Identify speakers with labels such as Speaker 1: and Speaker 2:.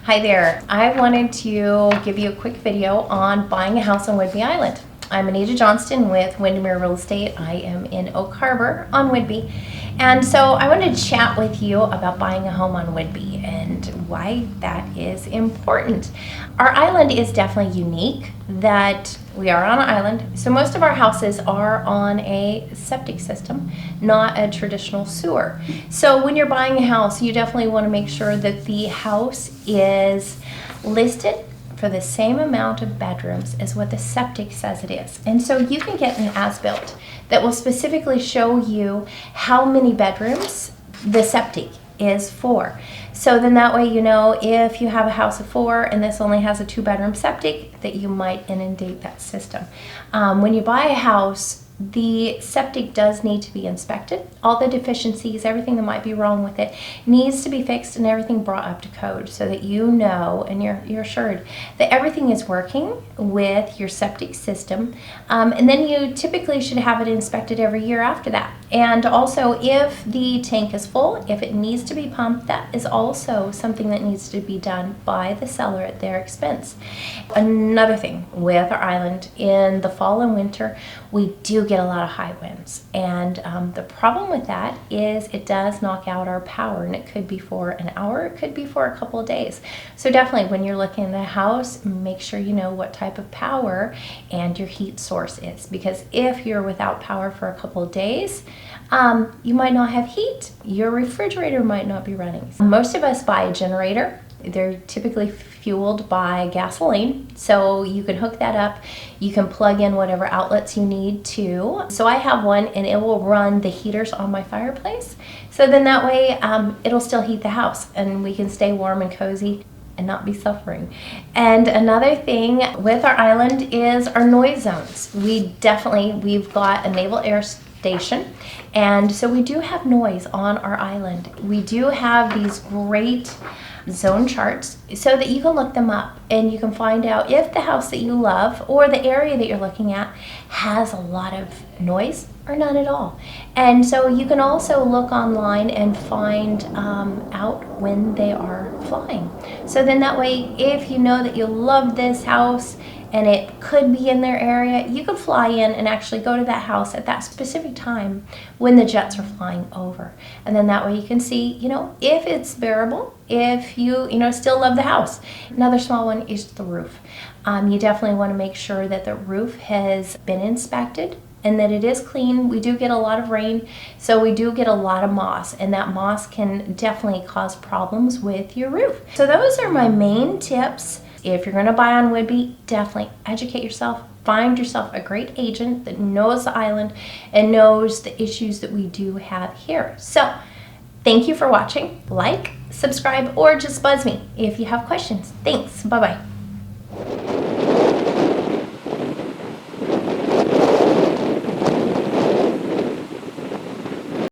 Speaker 1: Hi there. I wanted to give you a quick video on buying a house on Whidbey Island. I'm Anita Johnston with Whidbey Real Estate. I am in Oak Harbor on Whidbey. And so I wanted to chat with you about buying a home on Whidbey and why that is important. Our island is definitely unique that we are on an island. So most of our houses are on a septic system, not a traditional sewer. So when you're buying a house, you definitely want to make sure that the house is listed for the same amount of bedrooms as what the septic says it is. And so you can get an as-built that will specifically show you how many bedrooms the septic is for. So then that way you know if you have a house of 4 and this only has a 2-bedroom septic, that you might inundate that system. When you buy a house, the septic does need to be inspected. All the deficiencies, everything that might be wrong with it needs to be fixed and everything brought up to code so that you know and you're assured that everything is working with your septic system. And then you typically should have it inspected every year after that. And also if the tank is full, if it needs to be pumped, that is also something that needs to be done by the seller at their expense. Another thing with our island, in the fall and winter, we do get a lot of high winds, and the problem with that is it does knock out our power, and it could be for an hour, it could be for a couple of days. So definitely when you're looking at a house, make sure you know what type of power and your heat source is, because if you're without power for a couple of days, you might not have heat. Your refrigerator might not be running. Most of us buy a generator. They're typically fueled by gasoline, so you can hook that up. You can plug in whatever outlets you need to. So I have one and it will run the heaters on my fireplace. So then that way it'll still heat the house and we can stay warm and cozy and not be suffering. And another thing with our island is our noise zones. We've got a naval air station, and so we do have noise on our island. We do have these great zone charts so that you can look them up and you can find out if the house that you love or the area that you're looking at has a lot of noise or none at all. And so you can also look online and find out when they are flying. So then that way, if you know that you love this house and it could be in their area, you could fly in and actually go to that house at that specific time when the jets are flying over. And then that way you can see, if it's bearable, if you still love the house. Another small one is the roof. You definitely want to make sure that the roof has been inspected and that it is clean. We do get a lot of rain, so we do get a lot of moss, and that moss can definitely cause problems with your roof. So those are my main tips. If you're going to buy on Whidbey, definitely educate yourself. Find yourself a great agent that knows the island and knows the issues that we do have here. So thank you for watching. Like, subscribe, or just buzz me if you have questions. Thanks. Bye-bye.